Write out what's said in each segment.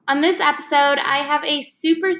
On this episode, I have a super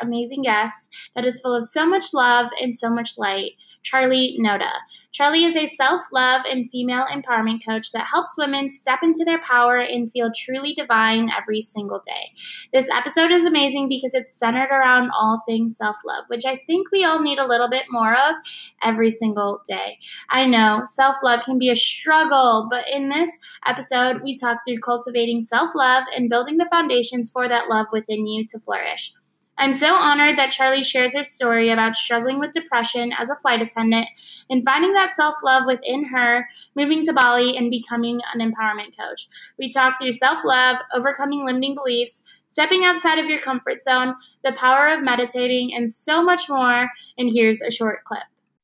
amazing guest that is full of so much love and so much light, Charley Noda. Charley is a self-love and female empowerment coach that helps women step into their power and feel truly divine every single day. This episode is amazing because it's centered around all things self-love, which I think we all need a little bit more of every single day. I know self-love can be a struggle, but in this episode, we talk through cultivating self-love and building the foundations for that love within you to flourish. I'm so honored that Charley shares her story about struggling with depression as a flight attendant and finding that self-love within her, moving to Bali and becoming an empowerment coach. We talk through self-love, overcoming limiting beliefs, stepping outside of your comfort zone, the power of meditating, and so much more. And here's a short clip.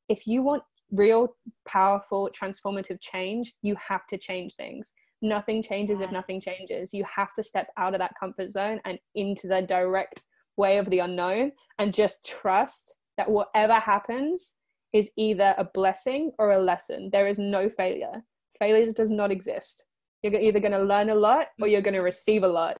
If you want real, powerful, transformative change, you have to change things. Nothing changes if nothing changes. You have to step out of that comfort zone and into the direct way of the unknown and just trust that whatever happens is either a blessing or a lesson. There is no failure. Failure does not exist. You're either going to learn a lot or you're going to receive a lot.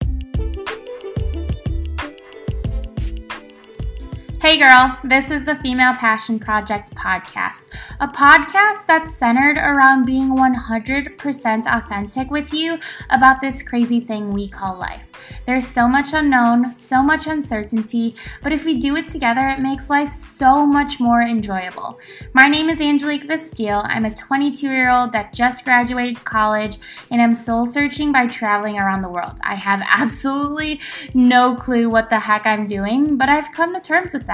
Hey girl, this is the Female Passion Project podcast, a podcast that's centered around being 100% authentic with you about this crazy thing we call life. There's so much unknown, so much uncertainty, but if we do it together, it makes life so much more enjoyable. My name is Angelique Vestil. I'm a 22-year-old that just graduated college, and I'm soul searching by traveling around the world. I have absolutely no clue what the heck I'm doing, but I've come to terms with that.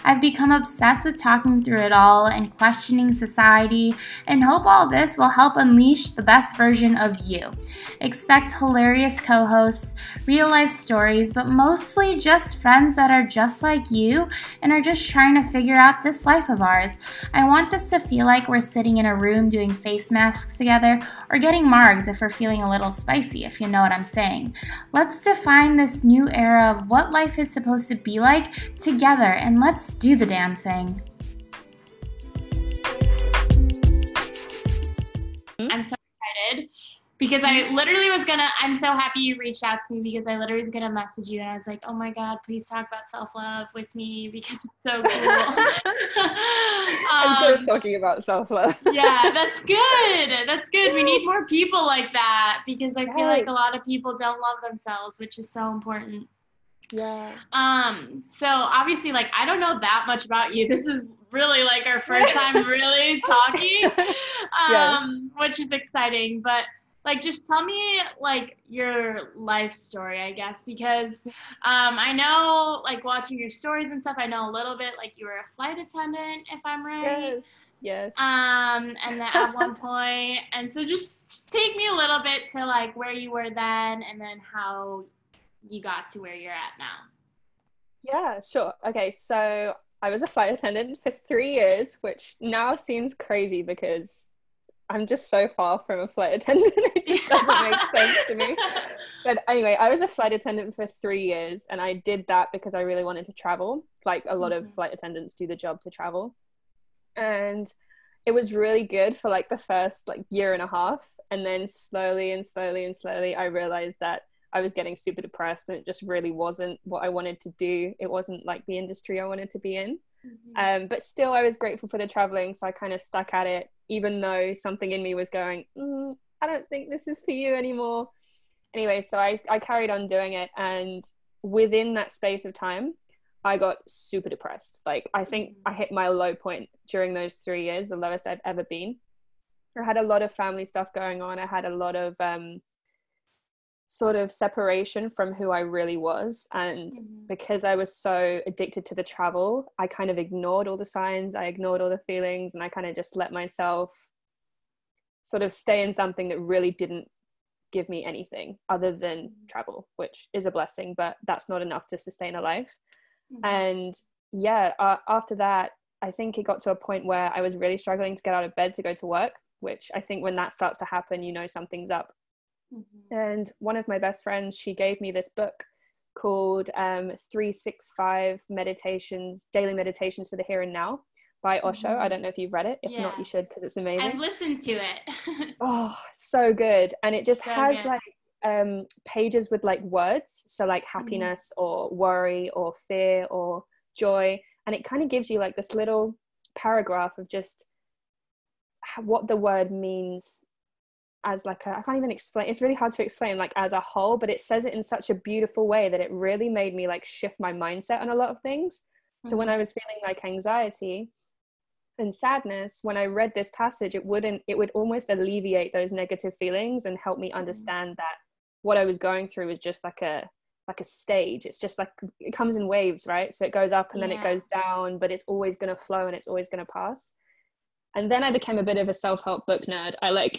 I've become obsessed with talking through it all and questioning society, and hope all this will help unleash the best version of you. Expect hilarious co-hosts, real-life stories, but mostly just friends that are just like you and are just trying to figure out this life of ours. I want this to feel like we're sitting in a room doing face masks together or getting margs if we're feeling a little spicy, if you know what I'm saying. Let's define this new era of what life is supposed to be like together, and let's do the damn thing. I'm so excited because I literally I'm so happy you reached out to me because I literally was going to message you and I was like, oh my God, please talk about self-love with me because it's so cool. I'm good at talking about self-love. Yeah, that's good. That's good. We need more people like that because I feel like a lot of people don't love themselves, which is so important. Yeah. So obviously, like, I don't know that much about you. This is really like our first time really talking, which is exciting. But like, just tell me like your life story, I guess, because I know like watching your stories and stuff, I know a little bit like you were a flight attendant, if I'm right. Yes. And then at one point, and so just take me a little bit to like where you were then and then how you got to where you're at now. Yeah, sure. Okay, so I was a flight attendant for 3 years, which now seems crazy because I'm just so far from a flight attendant. It just doesn't make sense to me. But anyway, I was a flight attendant for 3 years, and I did that because I really wanted to travel. Like a lot of flight attendants do the job to travel. And it was really good for like the first like year and a half. And then slowly, I realized that I was getting super depressed and it just really wasn't what I wanted to do. It wasn't like the industry I wanted to be in. But still I was grateful for the traveling. So I kind of stuck at it, even though something in me was going, I don't think this is for you anymore. Anyway, so I carried on doing it. And within that space of time, I got super depressed. Like I think I hit my low point during those 3 years, the lowest I've ever been. I had a lot of family stuff going on. I had a lot of sort of separation from who I really was, and because I was so addicted to the travel, I kind of ignored all the signs, I ignored all the feelings, and I kind of just let myself sort of stay in something that really didn't give me anything other than travel, which is a blessing, but that's not enough to sustain a life. And after that, I think it got to a point where I was really struggling to get out of bed to go to work, which I think when that starts to happen, you know something's up. And one of my best friends, she gave me this book called 365 Meditations, Daily Meditations for the Here and Now by Osho. I don't know if you've read it. If not, you should, because it's amazing. I've listened to it. Oh, so good. And it just has like pages with like words, so like happiness or worry or fear or joy, and it kind of gives you like this little paragraph of just what the word means as like I can't even explain, it's really hard to explain like as a whole, but it says it in such a beautiful way that it really made me like shift my mindset on a lot of things. So when I was feeling like anxiety and sadness, when I read this passage, it would almost alleviate those negative feelings and help me understand that what I was going through is just like a stage. It's just like, it comes in waves, right? So it goes up and then it goes down, but it's always going to flow and it's always going to pass. And then I became a bit of a self-help book nerd. I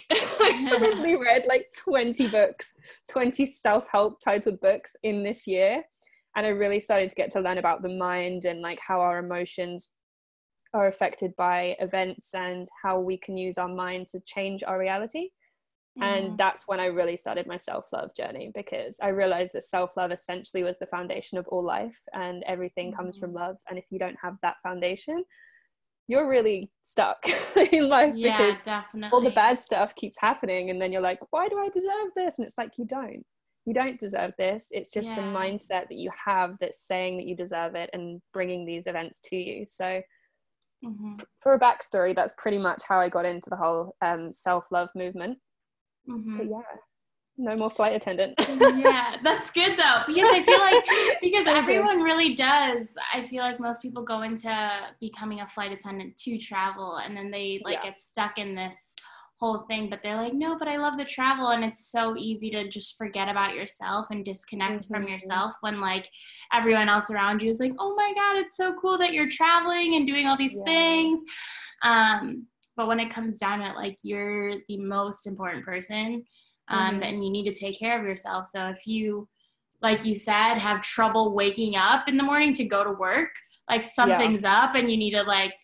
probably read like 20 books, 20 self-help titled books in this year. And I really started to get to learn about the mind and like how our emotions are affected by events and how we can use our mind to change our reality. And that's when I really started my self-love journey, because I realized that self-love essentially was the foundation of all life, and everything comes from love. And if you don't have that foundation, you're really stuck in life, because all the bad stuff keeps happening, and then you're like, why do I deserve this? And it's like, you don't deserve this. It's just the mindset that you have that's saying that you deserve it and bringing these events to you. So for a backstory, that's pretty much how I got into the whole self-love movement. But no more flight attendant. That's good though, because I feel like because everyone really does. I feel like most people go into becoming a flight attendant to travel, and then they like get stuck in this whole thing, but they're like, no, but I love the travel. And it's so easy to just forget about yourself and disconnect from yourself when like everyone else around you is like, oh my God, it's so cool that you're traveling and doing all these things. But when it comes down to it, like, you're the most important person, and you need to take care of yourself. So if you, like you said, have trouble waking up in the morning to go to work, like something's up, and you need to like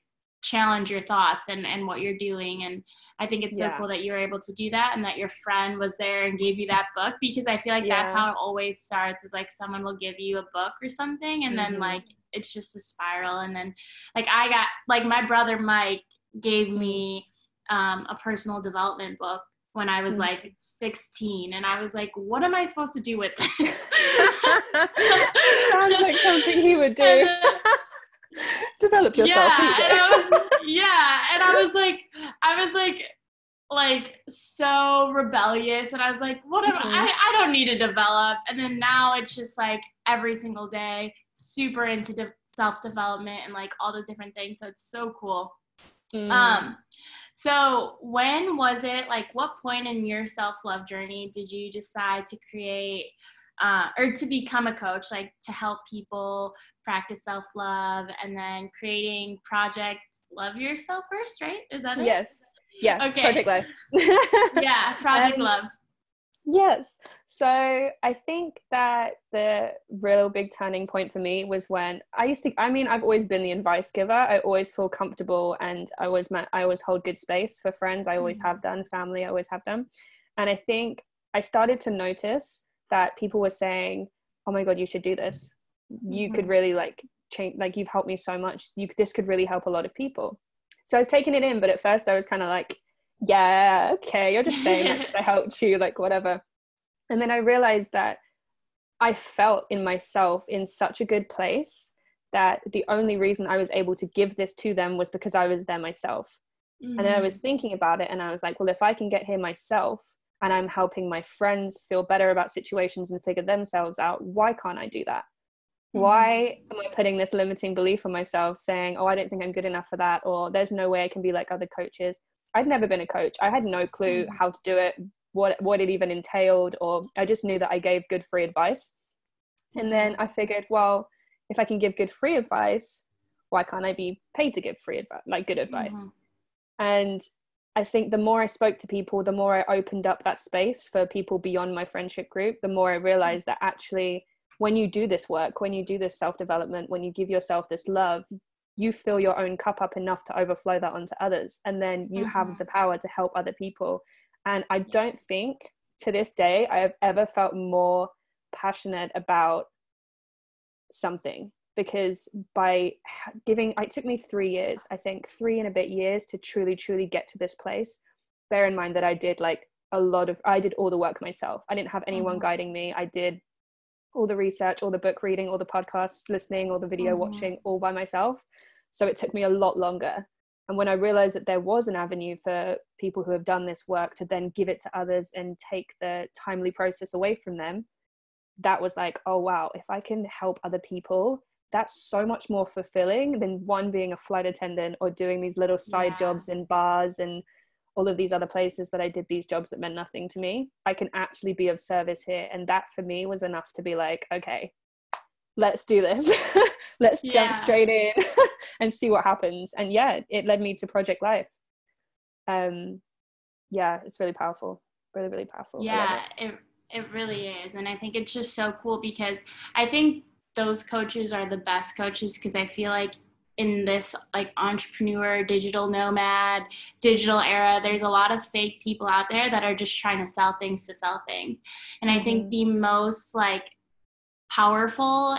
challenge your thoughts and what you're doing. And I think it's so cool that you were able to do that, and that your friend was there and gave you that book, because I feel like that's how it always starts, is like someone will give you a book or something, and then like it's just a spiral. And then like I got, like, my brother Mike gave me a personal development book when I was like 16, and I was like, what am I supposed to do with this? Sounds like something he would do. Develop yourself. And I was like so rebellious, and I was like, what am I don't need to develop. And then now it's just like every single day super into self-development and like all those different things. So it's so cool. So when was it, like, what point in your self-love journey did you decide to create or to become a coach, like to help people practice self-love, and then creating Project Love Yourself First, right? Is that it? Yes. Yeah. Okay. Project Life. Project Love. Yes. So I think that the real big turning point for me was when I've always been the advice giver. I always feel comfortable, and I always hold good space for friends. I always have done. Family, I always have done. And I think I started to notice that people were saying, oh my God, you should do this. You could really like change, like, you've helped me so much. This could really help a lot of people. So I was taking it in, but at first I was kind of like, yeah, okay, you're just saying that because I helped you, like, whatever. And then I realized that I felt in myself in such a good place that the only reason I was able to give this to them was because I was there myself. And then I was thinking about it, and I was like, well, if I can get here myself, and I'm helping my friends feel better about situations and figure themselves out, why can't I do that? Why am I putting this limiting belief on myself, saying, oh, I don't think I'm good enough for that, or there's no way I can be like other coaches? I'd never been a coach. I had no clue how to do it, what it even entailed, or I just knew that I gave good free advice. And then I figured, well, if I can give good free advice, why can't I be paid to give free advice, like good advice? And I think the more I spoke to people, the more I opened up that space for people beyond my friendship group, the more I realized that actually when you do this work, when you do this self-development, when you give yourself this love, you fill your own cup up enough to overflow that onto others. And then you have the power to help other people. And I don't think to this day I have ever felt more passionate about something, because by giving, it took me 3 years, I think 3 and a bit years to truly get to this place. Bear in mind that I did like I did all the work myself. I didn't have anyone guiding me. I did all the research, all the book reading, all the podcast listening, all the video watching, all by myself. So it took me a lot longer. And when I realized that there was an avenue for people who have done this work to then give it to others and take the timely process away from them, that was like, oh wow, if I can help other people, that's so much more fulfilling than one being a flight attendant or doing these little side jobs in bars and all of these other places that I did these jobs that meant nothing to me. I can actually be of service here. And that for me was enough to be like, okay, let's do this. Let's jump straight in and see what happens. And yeah, it led me to Project Life. Yeah, it's really powerful. Really, really powerful. Yeah, it really is. And I think it's just so cool because I think those coaches are the best coaches, because I feel like in this like entrepreneur, digital nomad, digital era, there's a lot of fake people out there that are just trying to sell things to sell things. And I think the most like powerful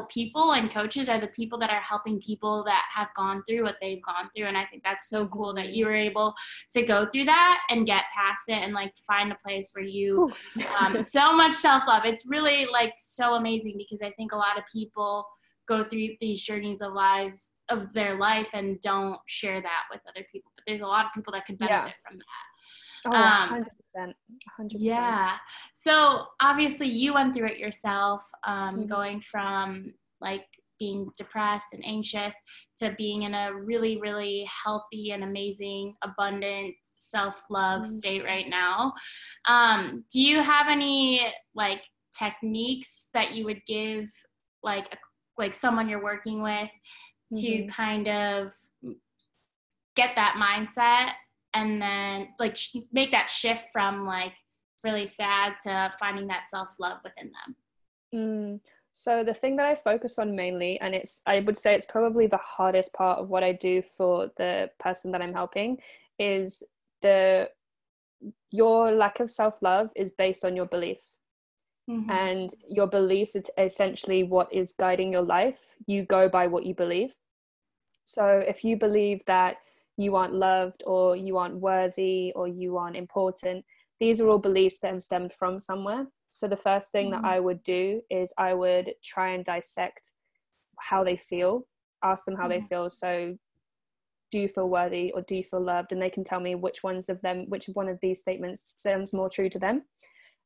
people and coaches are the people that are helping people that have gone through what they've gone through. And I think that's so cool that you were able to go through that and get past it and like find a place where you so much self-love. It's really like so amazing, because I think a lot of people go through these journeys of their life and don't share that with other people, but there's a lot of people that could benefit from that. 100%. Yeah. So obviously you went through it yourself, going from like being depressed and anxious to being in a really, really healthy and amazing, abundant self-love state right now. Do you have any like techniques that you would give like someone you're working with to kind of get that mindset and then like make that shift from like really sad to finding that self-love within them? So the thing that I focus on mainly, and I would say it's probably the hardest part of what I do for the person that I'm helping, is your lack of self-love is based on your beliefs. And your beliefs is essentially what is guiding your life. You go by what you believe. So if you believe that you aren't loved, or you aren't worthy, or you aren't important, these are all beliefs that have stemmed from somewhere. So the first thing that I would do is I would try and dissect how they feel, ask them how they feel. So do you feel worthy, or do you feel loved? And they can tell me which one of these statements sounds more true to them.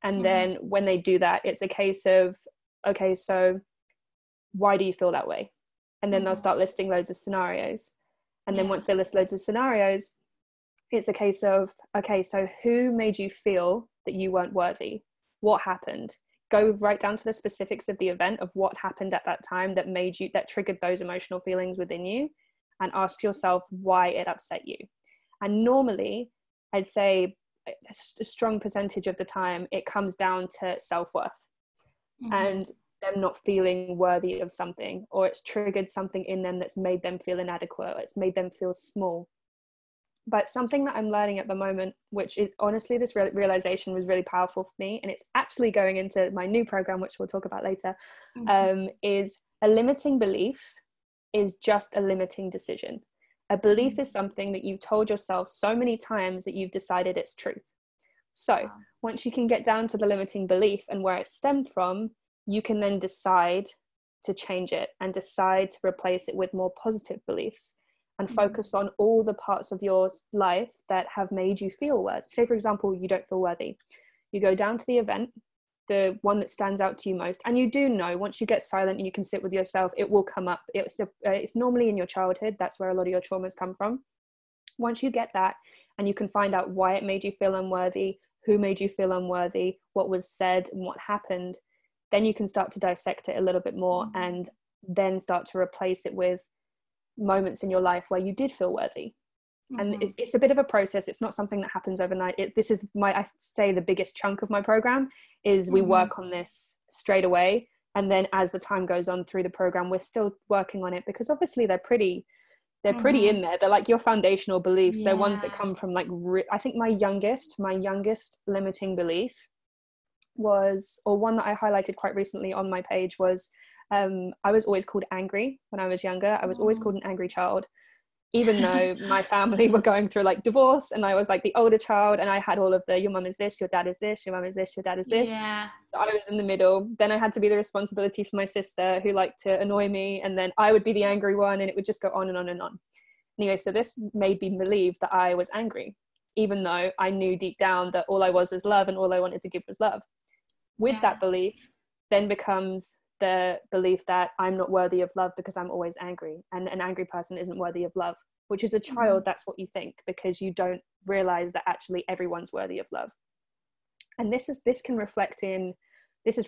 And then when they do that, it's a case of, okay, so why do you feel that way? And then they'll start listing loads of scenarios. And then once they list loads of scenarios, it's a case of, okay, so who made you feel that you weren't worthy? What happened? Go right down to the specifics of the event, of what happened at that time that triggered those emotional feelings within you, and ask yourself why it upset you. And normally, I'd say a strong percentage of the time, it comes down to self-worth and them not feeling worthy of something, or it's triggered something in them that's made them feel inadequate, or it's made them feel small. But something that I'm learning at the moment, which is honestly, this realization was really powerful for me, and it's actually going into my new program, which we'll talk about later, is a limiting belief is just a limiting decision. A belief is something that you've told yourself so many times that you've decided it's truth. So once you can get down to the limiting belief and where it stemmed from, you can then decide to change it and decide to replace it with more positive beliefs, and focus on all the parts of your life that have made you feel worthy. Say, for example, you don't feel worthy. You go down to the event, the one that stands out to you most, and you do know, once you get silent and you can sit with yourself, it will come up. It's normally in your childhood. That's where a lot of your traumas come from. Once you get that, and you can find out why it made you feel unworthy, who made you feel unworthy, what was said and what happened, then you can start to dissect it a little bit more, and then start to replace it with moments in your life where you did feel worthy. And it's a bit of a process. It's not something that happens overnight. This is I say the biggest chunk of my program is we work on this straight away. And then as the time goes on through the program, we're still working on it, because obviously they're pretty in there. They're like your foundational beliefs. They're ones that come from like, I think my youngest limiting belief was, or one that I highlighted quite recently on my page was, I was always called angry when I was younger. I was always called an angry child. even though my family were going through like divorce and I was like the older child, and I had all of the, your mum is this, your dad is this, your mum is this, your dad is this. Yeah. So I was in the middle. Then I had to be the responsibility for my sister, who liked to annoy me, and then I would be the angry one, and it would just go on and on and on. Anyway, so this made me believe that I was angry, even though I knew deep down that all I was love, and all I wanted to give was love. With that belief then becomes the belief that I'm not worthy of love because I'm always angry, and an angry person isn't worthy of love, which as a child, that's what you think, because you don't realize that actually everyone's worthy of love. And this is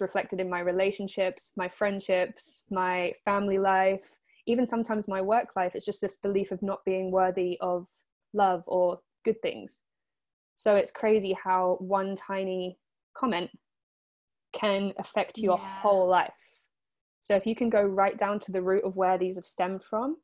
reflected in my relationships, my friendships, my family life, even sometimes my work life. It's just this belief of not being worthy of love or good things. So it's crazy how one tiny comment can affect your whole life. So if you can go right down to the root of where these have stemmed from,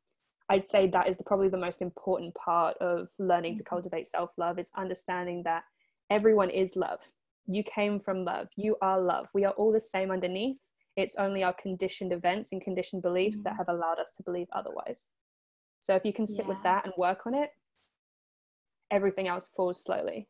I'd say that is probably the most important part of learning to cultivate self-love, is understanding that everyone is love. You came from love. You are love. We are all the same underneath. It's only our conditioned events and conditioned beliefs that have allowed us to believe otherwise. So if you can sit with that and work on it, everything else falls slowly.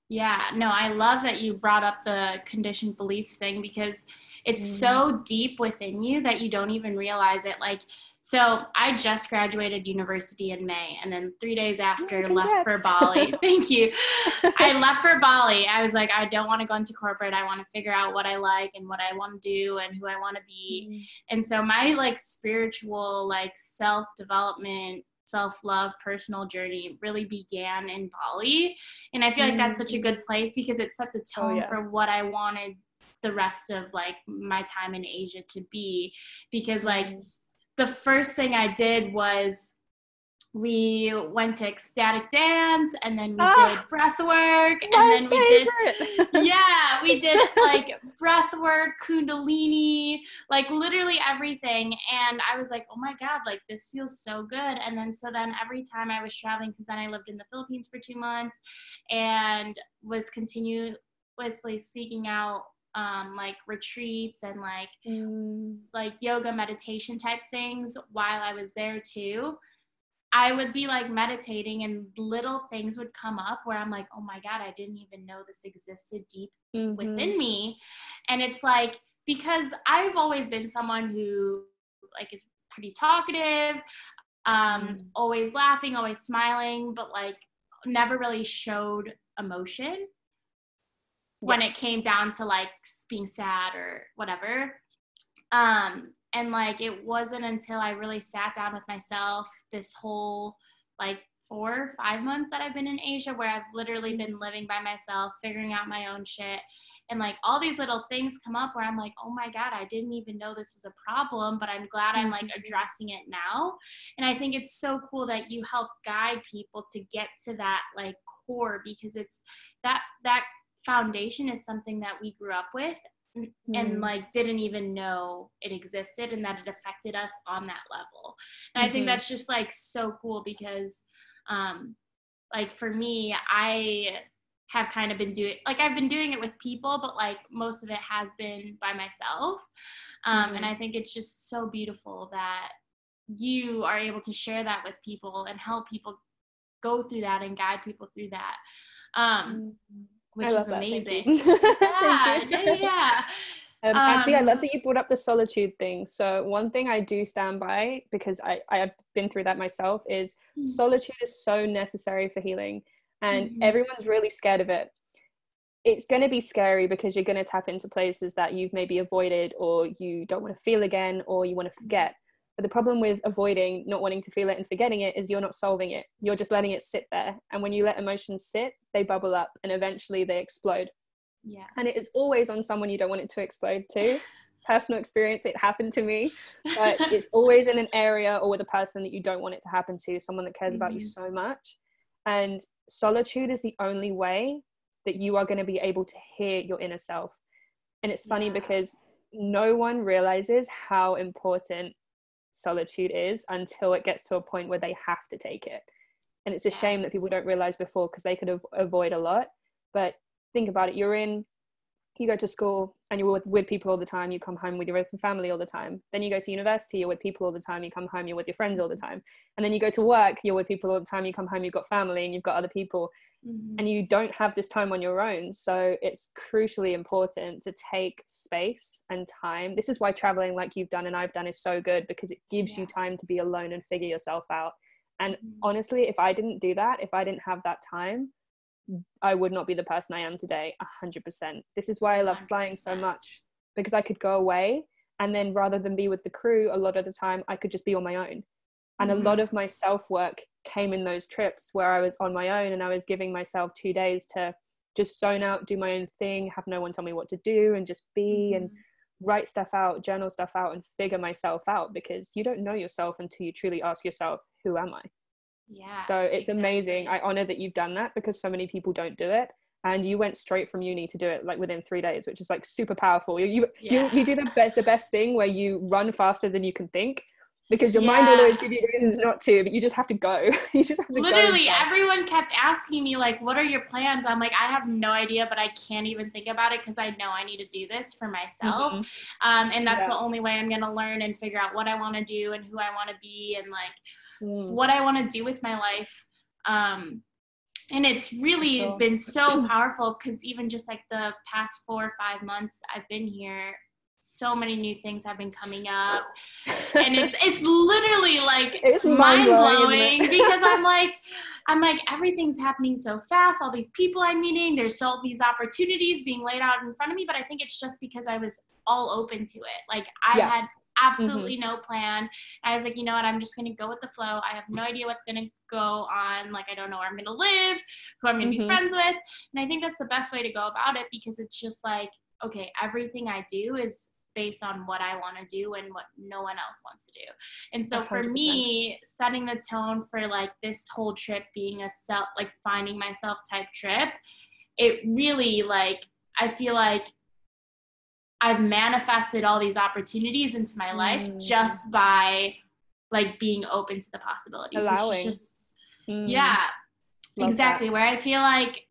Yeah, no, I love that you brought up the conditioned beliefs thing, because it's so deep within you that you don't even realize it. Like, so I just graduated university in May, and then 3 days after left for Bali. Thank you. I left for Bali. I was like, I don't want to go into corporate. I want to figure out what I like and what I want to do and who I want to be. And so my like spiritual, like self-development, self-love, personal journey really began in Bali. And I feel like that's such a good place, because it set the tone for what I wanted the rest of like my time in Asia to be. Because like the first thing I did was we went to ecstatic dance, and then we did breath work, and then we did like breath work, kundalini, like literally everything. And I was like, oh my God, like this feels so good. And then every time I was traveling, because then I lived in the Philippines for 2 months and was continuously seeking out like retreats and like yoga meditation type things while I was there too. I would be like meditating, and little things would come up where I'm like, oh my God, I didn't even know this existed deep within me. And it's like, because I've always been someone who like is pretty talkative, always laughing, always smiling, but like never really showed emotion when it came down to like being sad or whatever. And like, it wasn't until I really sat down with myself this whole like 4 or 5 months that I've been in Asia, where I've literally been living by myself, figuring out my own shit. And like all these little things come up where I'm like, oh my God, I didn't even know this was a problem, but I'm glad I'm like addressing it now. And I think it's so cool that you help guide people to get to that like core, because it's that foundation is something that we grew up with and like didn't even know it existed, and that it affected us on that level. And I think that's just like so cool, because like for me, I have kind of been doing, like I've been doing it with people, but like most of it has been by myself. And I think it's just so beautiful that you are able to share that with people and help people go through that and guide people through that. Which is amazing. Actually, I love that you brought up the solitude thing. So one thing I do stand by, because I have been through that myself, is solitude is so necessary for healing, and everyone's really scared of it. It's going to be scary because you're going to tap into places that you've maybe avoided, or you don't want to feel again, or you want to forget. But the problem with avoiding, not wanting to feel it and forgetting it, is you're not solving it. You're just letting it sit there. And when you let emotions sit, they bubble up and eventually they explode. Yeah. And it is always on someone you don't want it to explode to. Personal experience, it happened to me. But it's always in an area or with a person that you don't want it to happen to, someone that cares about you so much. And solitude is the only way that you are going to be able to hear your inner self. And it's funny because no one realizes how important solitude is until it gets to a point where they have to take it. And it's a shame that people don't realize before, because they could avoid a lot. But think about it, you're in you go to school and you're with people all the time, you come home with your family all the time. Then you go to university, you're with people all the time, you come home, you're with your friends all the time. And then you go to work, you're with people all the time, you come home, you've got family and you've got other people, and you don't have this time on your own. So it's crucially important to take space and time. This is why traveling like you've done and I've done is so good, because it gives you time to be alone and figure yourself out. And honestly, if I didn't do that, if I didn't have that time, I would not be the person I am today. 100%. This is why I love 100%. Flying so much, because I could go away, and then rather than be with the crew, a lot of the time I could just be on my own. And a lot of my self-work came in those trips where I was on my own and I was giving myself 2 days to just zone out, do my own thing, have no one tell me what to do, and just be and write stuff out, journal stuff out, and figure myself out, because you don't know yourself until you truly ask yourself, who am I? Yeah. So it's amazing. I honor that you've done that, because so many people don't do it. And you went straight from uni to do it like within 3 days, which is like super powerful. You do the best thing where you run faster than you can think, because your mind will always give you reasons not to, but you just have to go. You just have to literally go. Everyone kept asking me like, what are your plans? I'm like, I have no idea, but I can't even think about it, because I know I need to do this for myself. And that's the only way I'm going to learn and figure out what I want to do and who I want to be, and like what I want to do with my life. And it's really been so powerful, because even just like the past 4 or 5 months I've been here, so many new things have been coming up, and it's literally like it's mind-blowing because I'm like everything's happening so fast, all these people I'm meeting, there's all these opportunities being laid out in front of me, but I think it's just because I was all open to it. Like I had absolutely no plan. I was like, you know what, I'm just going to go with the flow. I have no idea what's going to go on. Like, I don't know where I'm going to live, who I'm going to be friends with. And I think that's the best way to go about it, because it's just like, okay, everything I do is based on what I want to do and what no one else wants to do. And so 100%. For me, setting the tone for like this whole trip being a finding myself type trip, it really like, I feel like I've manifested all these opportunities into my life just by like being open to the possibilities. Allowing. Which is just, love exactly that. Where I feel like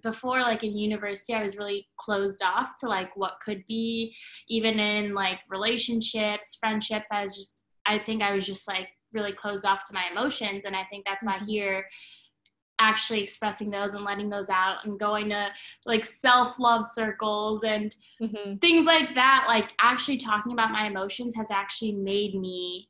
before, like in university, I was really closed off to like what could be, even in like relationships, friendships. I think I was just like really closed off to my emotions. And I think that's why here, actually expressing those and letting those out and going to like self-love circles and things like that, like actually talking about my emotions has actually made me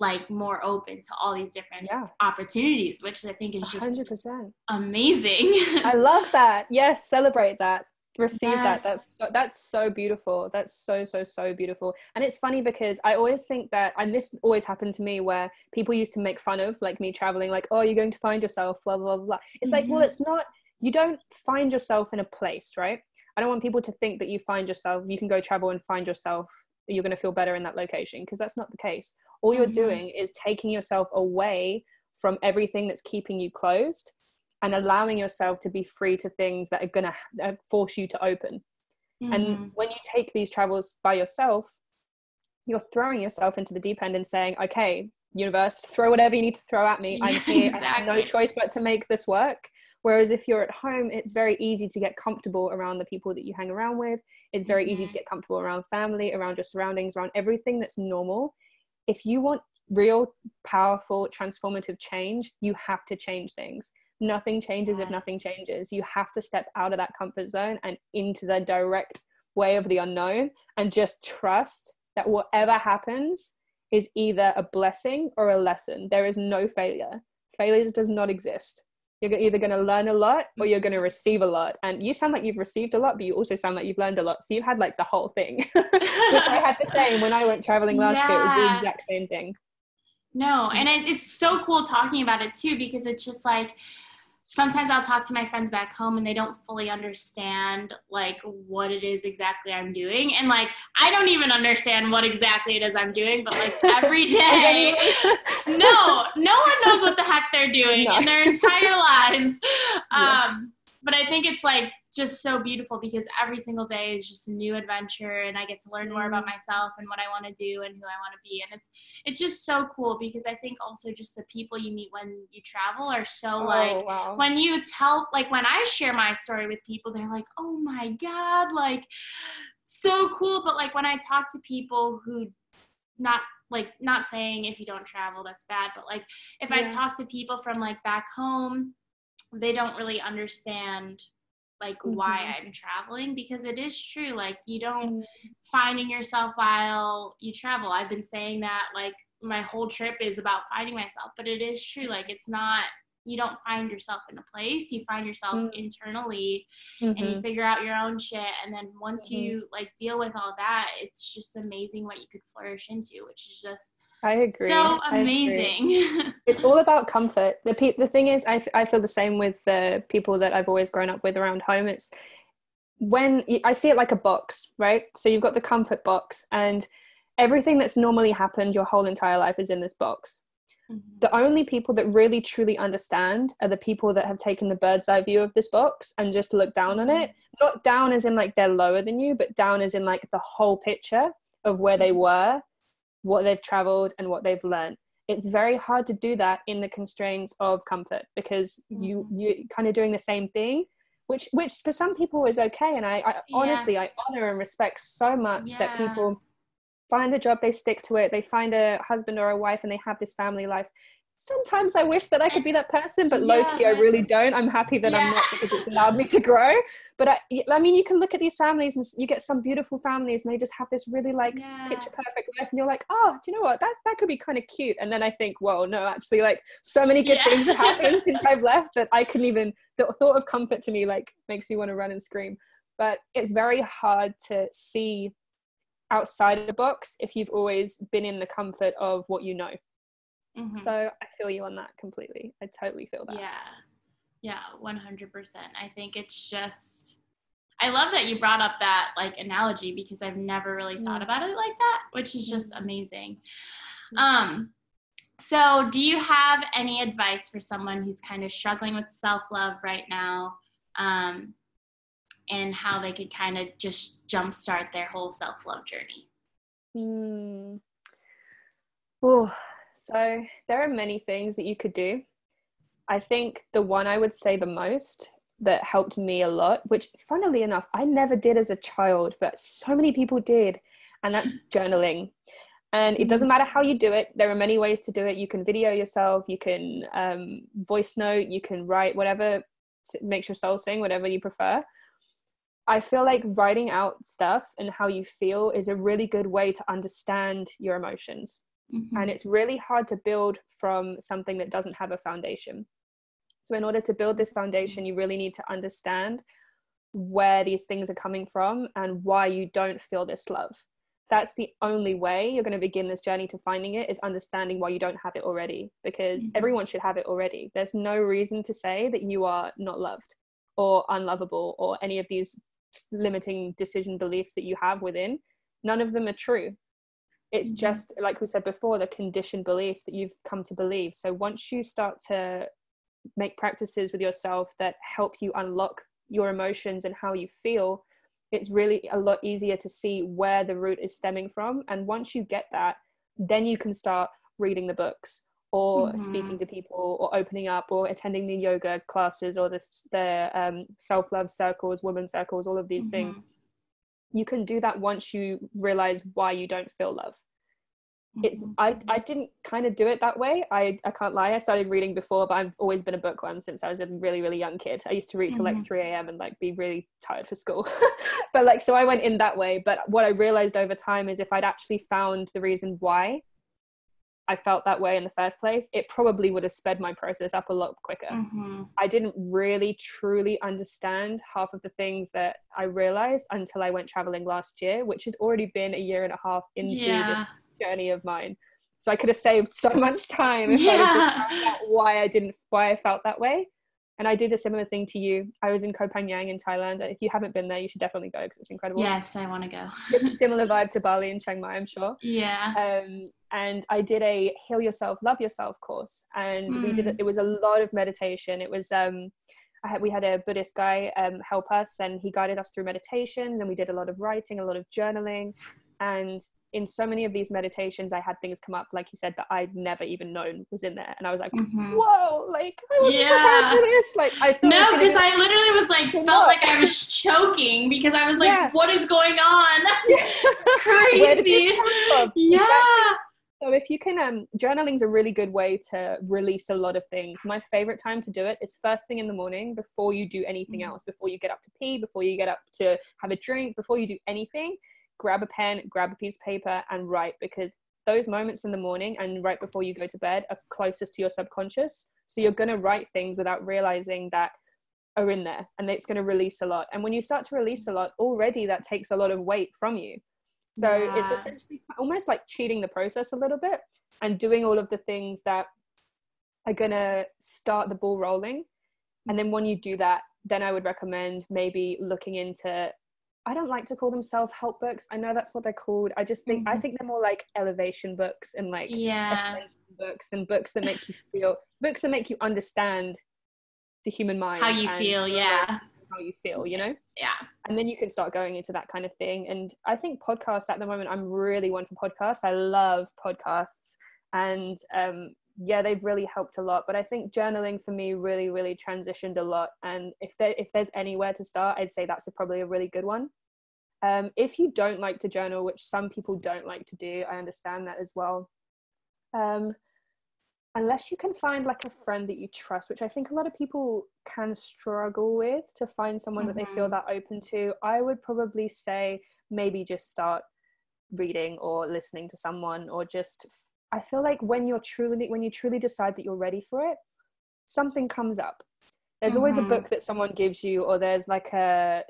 like more open to all these different opportunities, which I think is just 100% amazing. I love that. Yes, celebrate that. Receive that. That's so beautiful. That's so beautiful. And it's funny because I always think that, and this always happened to me, where people used to make fun of like me traveling, like, oh, you're going to find yourself, blah blah blah. It's like, well, it's not, you don't find yourself in a place, right? I don't want people to think that you find yourself, you can go travel and find yourself, you're going to feel better in that location, because that's not the case. All you're doing is taking yourself away from everything that's keeping you closed, and allowing yourself to be free to things that are going to force you to open. And when you take these travels by yourself, you're throwing yourself into the deep end and saying, okay, universe, throw whatever you need to throw at me. I'm here. Exactly. I have no choice but to make this work. Whereas if you're at home, it's very easy to get comfortable around the people that you hang around with. It's very easy to get comfortable around family, around your surroundings, around everything that's normal. If you want real, powerful, transformative change, you have to change things. Nothing changes if nothing changes. You have to step out of that comfort zone and into the direct way of the unknown, and just trust that whatever happens is either a blessing or a lesson. There is no failure. Failure does not exist. You're either going to learn a lot or you're going to receive a lot. And you sound like you've received a lot, but you also sound like you've learned a lot. So you've had like the whole thing, which I had the same when I went traveling last year. It was the exact same thing. No, and it's so cool talking about it too, because it's just like, sometimes I'll talk to my friends back home and they don't fully understand like what it is exactly I'm doing. And like, I don't even understand what exactly it is I'm doing, but like every day, no one knows what the heck they're doing in their entire lives. But I think it's like just so beautiful because every single day is just a new adventure, and I get to learn more about myself and what I want to do and who I want to be. And it's just so cool because I think also just the people you meet when you travel are so wow. when you tell, like when I share my story with people, they're like, oh my God, like so cool. But like when I talk to people who not saying if you don't travel that's bad, but like if I talk to people from like back home, they don't really understand like why I'm traveling, because it is true, like you don't finding yourself while you travel. I've been saying that like my whole trip is about finding myself, but it is true, like it's not, you don't find yourself in a place, you find yourself internally, and you figure out your own shit, and then once you like deal with all that, it's just amazing what you could flourish into, which is just I agree. So amazing. It's all about comfort. The thing is, I feel the same with the people that I've always grown up with around home. It's when I see it like a box, right? So you've got the comfort box, and everything that's normally happened your whole entire life is in this box. The only people that really truly understand are the people that have taken the bird's eye view of this box and just look down on it. Not down as in like they're lower than you, but down as in like the whole picture of where they were, what they've traveled, and what they've learned. It's very hard to do that in the constraints of comfort, because you're kind of doing the same thing, which for some people is okay. And I honestly, I honor and respect so much that people find a job, they stick to it, they find a husband or a wife, and they have this family life. Sometimes I wish that I could be that person, but low-key I really don't. I'm happy that I'm not, because it's allowed me to grow. But I mean, you can look at these families and you get some beautiful families and they just have this really like picture perfect life, and you're like, oh, do you know what, that could be kind of cute. And then I think, whoa, no, actually, like so many good things have happened since I've left that I couldn't even, the thought of comfort to me like makes me want to run and scream. But it's very hard to see outside of the box if you've always been in the comfort of what you know. So I feel you on that completely. I totally feel that. Yeah, 100%. I think it's just, I love that you brought up that like analogy, because I've never really thought about it like that, which is just amazing. So do you have any advice for someone who's kind of struggling with self-love right now, and how they could kind of just jumpstart their whole self-love journey? So there are many things that you could do. I think the one I would say the most that helped me a lot, which funnily enough, I never did as a child, but so many people did, and that's journaling. And it doesn't matter how you do it. There are many ways to do it. You can video yourself, you can voice note, you can write, whatever makes your soul sing, whatever you prefer. I feel like writing out stuff and how you feel is a really good way to understand your emotions. And it's really hard to build from something that doesn't have a foundation. So in order to build this foundation, you really need to understand where these things are coming from and why you don't feel this love. That's the only way you're going to begin this journey to finding it, is understanding why you don't have it already, because everyone should have it already. There's no reason to say that you are not loved or unlovable or any of these limiting decision beliefs that you have within. None of them are true. It's just, like we said before, the conditioned beliefs that you've come to believe. So once you start to make practices with yourself that help you unlock your emotions and how you feel, it's really a lot easier to see where the root is stemming from. And once you get that, then you can start reading the books or speaking to people or opening up or attending the yoga classes or the self-love circles, women's circles, all of these things. You can do that once you realize why you don't feel love. I didn't kind of do it that way. I can't lie. I started reading before, but I've always been a bookworm since I was a really, really young kid. I used to read till like 3 a.m. and like be really tired for school. But like, so I went in that way. But what I realized over time is if I'd actually found the reason why I felt that way in the first place, it probably would have sped my process up a lot quicker. I didn't really truly understand half of the things that I realized until I went traveling last year, which has already been a year and a half into this journey of mine. So I could have saved so much time if I had just found out why I felt that way. And I did a similar thing to you. I was in Koh Phangan in Thailand. If you haven't been there, you should definitely go because it's incredible. Yes, I want to go. Similar vibe to Bali and Chiang Mai, I'm sure. And I did a Heal Yourself, Love Yourself course. And we did it. It was a lot of meditation. It was we had a Buddhist guy help us, and he guided us through meditations, and we did a lot of writing, a lot of journaling. And in so many of these meditations, I had things come up, like you said, that I'd never even known was in there. And I was like, whoa, like I wasn't prepared for this. Like I thought no, because I literally was like, felt like I was choking because I was like, what is going on? It's crazy. Where did this come from? Yeah. Exactly. So if you can, journaling's a really good way to release a lot of things. My favorite time to do it is first thing in the morning, before you do anything else, before you get up to pee, before you get up to have a drink, before you do anything. Grab a pen, grab a piece of paper and write, because those moments in the morning and right before you go to bed are closest to your subconscious. So you're going to write things without realizing that are in there, and it's going to release a lot. And when you start to release a lot, already that takes a lot of weight from you. So it's essentially almost like cheating the process a little bit and doing all of the things that are going to start the ball rolling. And then when you do that, then I would recommend maybe looking into, I don't like to call them self-help books. I know that's what they're called. I just think, I think they're more like elevation books and like ascension books, and books that make you feel, books that make you understand the human mind. How you feel, how you feel, you know? Yeah. And then you can start going into that kind of thing. And I think podcasts at the moment, I'm really one for podcasts. I love podcasts. And they've really helped a lot. But I think journaling for me really, really transitioned a lot. And if there's anywhere to start, I'd say that's probably a really good one. If you don't like to journal, which some people don't like to do, I understand that as well. Unless you can find like a friend that you trust, which I think a lot of people can struggle with, to find someone that they feel that open to, I would probably say maybe just start reading or listening to someone, or just, I feel like when you truly decide that you're ready for it, something comes up. There's always a book that someone gives you, or there's like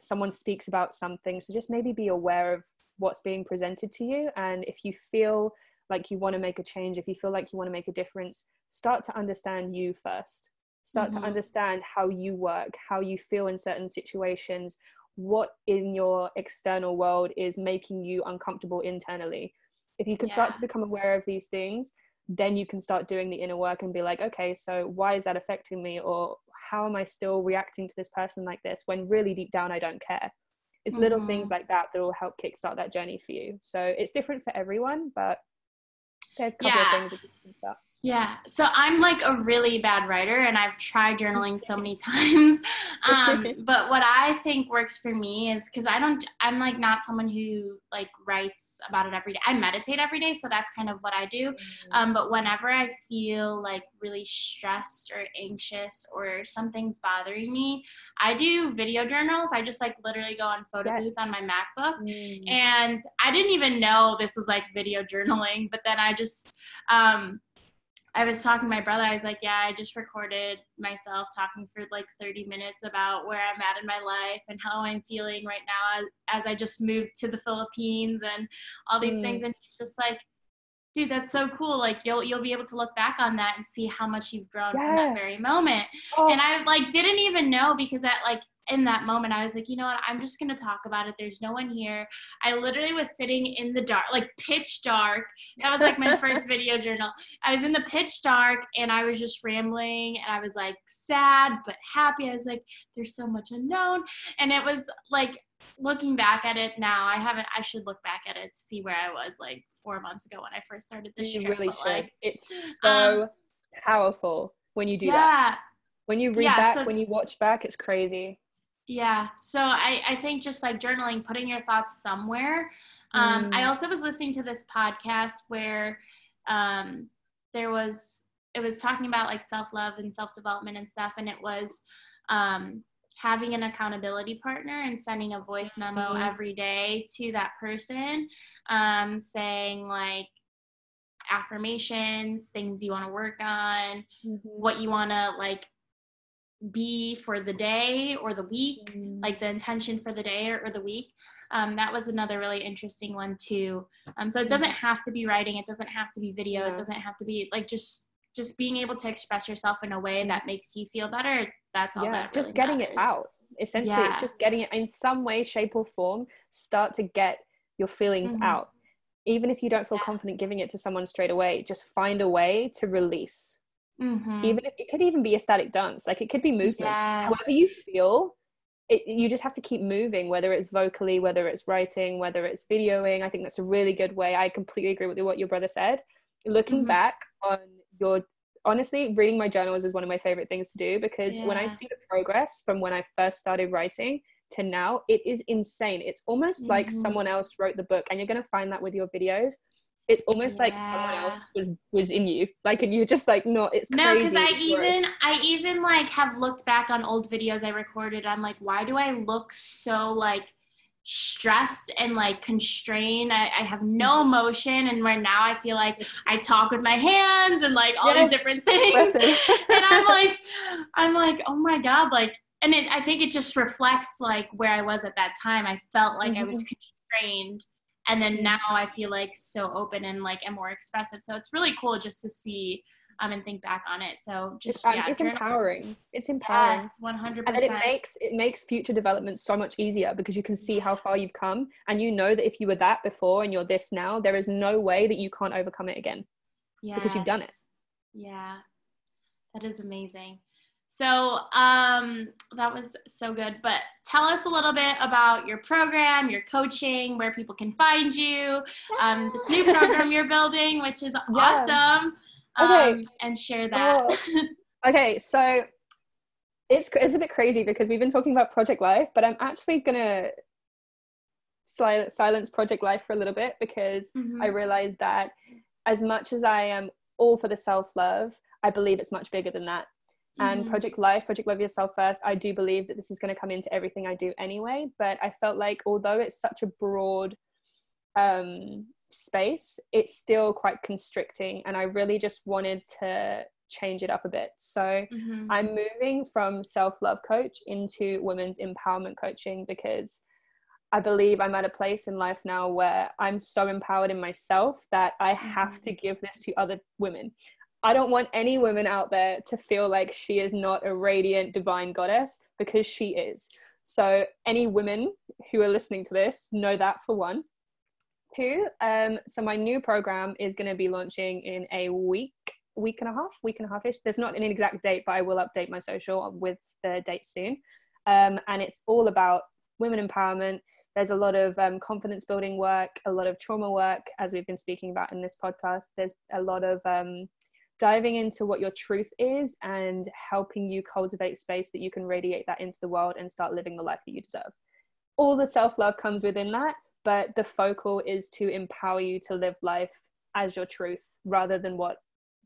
someone speaks about something. So just maybe be aware of what's being presented to you. And if you feel like you want to make a change, if you feel like you want to make a difference, start to understand you first. Start to understand how you work, how you feel in certain situations, what in your external world is making you uncomfortable internally. If you can start to become aware of these things, then you can start doing the inner work and be like, okay, so why is that affecting me? Or how am I still reacting to this person like this when really deep down I don't care? It's little things like that that will help kickstart that journey for you. So it's different for everyone, but there's a couple of things that you can start. Yeah. So I'm like a really bad writer, and I've tried journaling so many times. But what I think works for me is, because I'm like not someone who like writes about it every day. I meditate every day. So that's kind of what I do. But whenever I feel like really stressed or anxious or something's bothering me, I do video journals. I just like literally go on photo booth on my MacBook. And I didn't even know this was like video journaling, but then I just, I was talking to my brother. I was like, I just recorded myself talking for like 30 minutes about where I'm at in my life and how I'm feeling right now as I just moved to the Philippines and all these things. And he's just like, dude, that's so cool. Like you'll be able to look back on that and see how much you've grown from that very moment. And I like didn't even know, because in that moment, I was like, you know what? I'm just going to talk about it. There's no one here. I literally was sitting in the dark, like pitch dark. That was like my first video journal. I was in the pitch dark and I was just rambling, and I was like sad, but happy. I was like, there's so much unknown. And it was like, looking back at it now, I should look back at it to see where I was like 4 months ago when I first started this trip. You really should. Like, it's so powerful when you do that. When you read back, when you watch back, it's crazy. Yeah. So I think just like journaling, putting your thoughts somewhere. I also was listening to this podcast where it was talking about like self-love and self-development and stuff. And it was having an accountability partner and sending a voice memo every day to that person, saying like affirmations, things you want to work on, what you want to like be for the day or the week, like the intention for the day or the week. That was another really interesting one too. So it doesn't have to be writing, it doesn't have to be video, it doesn't have to be like just being able to express yourself in a way that makes you feel better. That's all that really just getting matters. it out. Essentially, it's just getting it in some way, shape or form. Start to get your feelings out. Even if you don't feel confident giving it to someone straight away, just find a way to release. Even if it could even be a static dance, like it could be movement. Yes. However you feel, you just have to keep moving, whether it's vocally, whether it's writing, whether it's videoing. I think that's a really good way. I completely agree with what your brother said. Looking back on honestly, reading my journals is one of my favorite things to do, because when I see the progress from when I first started writing to now, it is insane. It's almost like someone else wrote the book, and you're going to find that with your videos. It's almost like someone else was in you, like, and you're just like, no, it's crazy. No, because I even like have looked back on old videos I recorded. I'm like, why do I look so like stressed and like constrained? I have no emotion, and right now I feel like I talk with my hands and like all these different things. And I'm like, oh my God, like, and I think it just reflects like where I was at that time. I felt like I was constrained. And then now I feel like so open and like am more expressive. So it's really cool just to see and think back on it. So just it's empowering. It's empowering. Yes, 100%. And it makes future development so much easier, because you can see how far you've come, and you know that if you were that before and you're this now, there is no way that you can't overcome it again. Because you've done it. Yeah, that is amazing. So that was so good. But tell us a little bit about your program, your coaching, where people can find you, this new program you're building, which is awesome. And share that. Okay, so it's a bit crazy, because we've been talking about Project Life, but I'm actually gonna silence Project Life for a little bit, because I realized that as much as I am all for the self-love, I believe it's much bigger than that. And Project Love Yourself First, I do believe that this is going to come into everything I do anyway, but I felt like although it's such a broad space, it's still quite constricting, and I really just wanted to change it up a bit. So I'm moving from self-love coach into women's empowerment coaching, because I believe I'm at a place in life now where I'm so empowered in myself that I have to give this to other women. I don't want any woman out there to feel like she is not a radiant divine goddess, because she is. So any women who are listening to this know that, for one. Two, so my new program is going to be launching in a week and a half-ish. There's not an exact date, but I will update my social with the date soon. And it's all about women empowerment. There's a lot of confidence building work, a lot of trauma work, as we've been speaking about in this podcast. There's a lot of diving into what your truth is and helping you cultivate space that you can radiate that into the world and start living the life that you deserve. All the self-love comes within that, but the focal is to empower you to live life as your truth, rather than what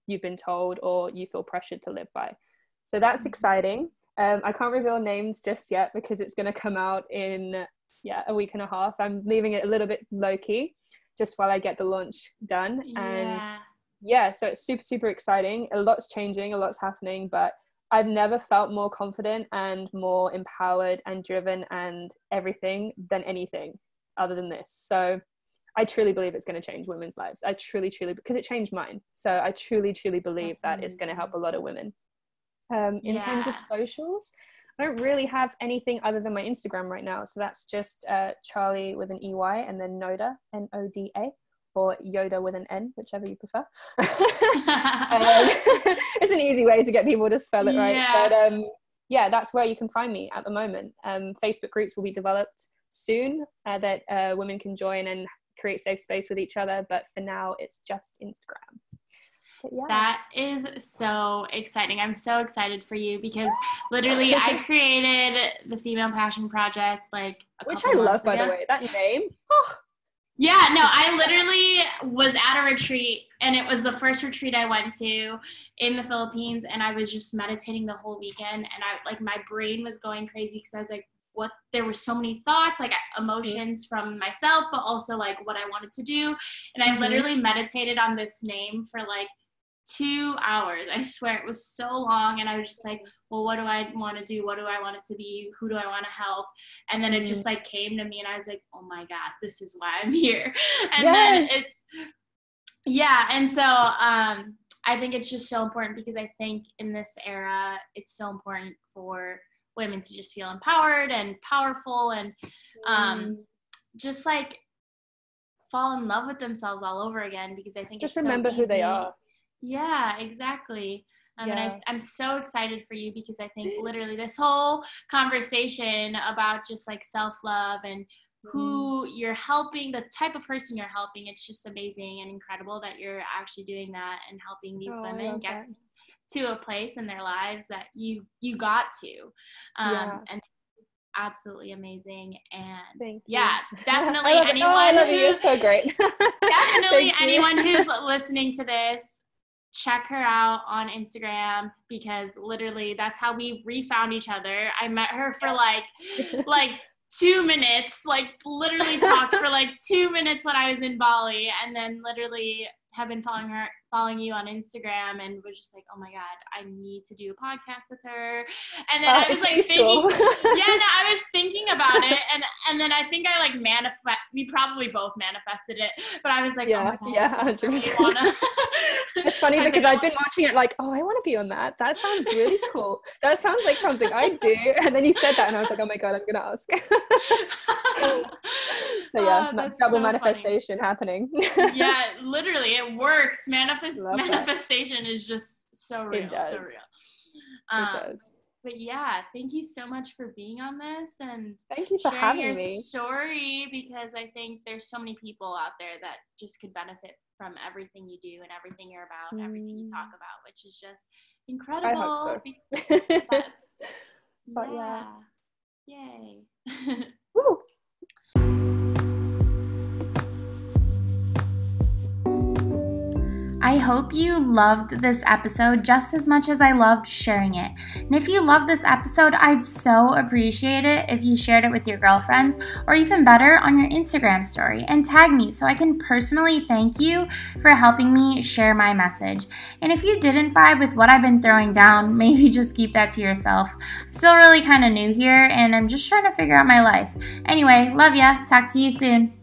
you've been told or you feel pressured to live by. So that's exciting. I can't reveal names just yet, because it's going to come out in a week and a half. I'm leaving it a little bit low-key just while I get the launch done. And so it's super, super exciting. A lot's changing, a lot's happening, but I've never felt more confident and more empowered and driven and everything than anything other than this. So I truly believe it's going to change women's lives. I truly, because it changed mine. So I truly believe that it's going to help a lot of women. In terms of socials, I don't really have anything other than my Instagram right now. So that's just Charley with an EY and then Noda, Noda, or Yoda with an N, whichever you prefer. It's an easy way to get people to spell it right. But that's where you can find me at the moment. Facebook groups will be developed soon that women can join and create safe space with each other. But for now, it's just Instagram. That is so exciting. I'm so excited for you, because literally I created the Female Passion Project which I love, by the way, that name. Yeah, no, I literally was at a retreat, and it was the first retreat I went to in the Philippines, and I was just meditating the whole weekend, and my brain was going crazy, because I was like, there were so many thoughts, emotions from myself, but also what I wanted to do. And I literally meditated on this name for 2 hours. I swear, it was so long, and I was just like, well, what do I want to do? What do I want it to be? Who do I want to help? And then it just came to me, and I was like, oh my God, this is why I'm here. And then and so I think it's just so important, because I think in this era, it's so important for women to just feel empowered and powerful, and just fall in love with themselves all over again, because I think just it's remember so who they easy. are. Yeah, exactly. And I'm so excited for you because I think literally this whole conversation about just like self-love and who you're helping, the type of person you're helping, it's just amazing and incredible that you're actually doing that and helping these women get to a place in their lives that you got to. And absolutely amazing. And definitely anyone I love you. You're so great. Definitely anyone who's listening to this, check her out on Instagram, because literally that's how we refound each other. I met her for like 2 minutes, like literally talked for like 2 minutes when I was in Bali, and then literally have been following you on Instagram, and was just like, oh my God, I need to do a podcast with her. And then I was like I was thinking about it, and then I think I like we probably both manifested it, but I was like, oh my God, 100%. It's funny because I've been watching it like, oh, I want to be on that. That sounds really cool. That sounds like something I do. And then you said that, and I was like, oh my God, I'm gonna ask. So double manifestation happening. Yeah, literally, it works. Manifestation is just so real. It does. So real. It does. But yeah, thank you so much for being on this, and thank you for having me. Your story, because I think there's so many people out there that just could benefit from everything you do and everything you're about and everything you talk about, which is just incredible. I hope so. Yes. But yeah. Yay. Woo. I hope you loved this episode just as much as I loved sharing it. And if you loved this episode, I'd so appreciate it if you shared it with your girlfriends, or even better, on your Instagram story, and tag me so I can personally thank you for helping me share my message. And if you didn't vibe with what I've been throwing down, maybe just keep that to yourself. I'm still really kind of new here, and I'm just trying to figure out my life. Anyway, love ya. Talk to you soon.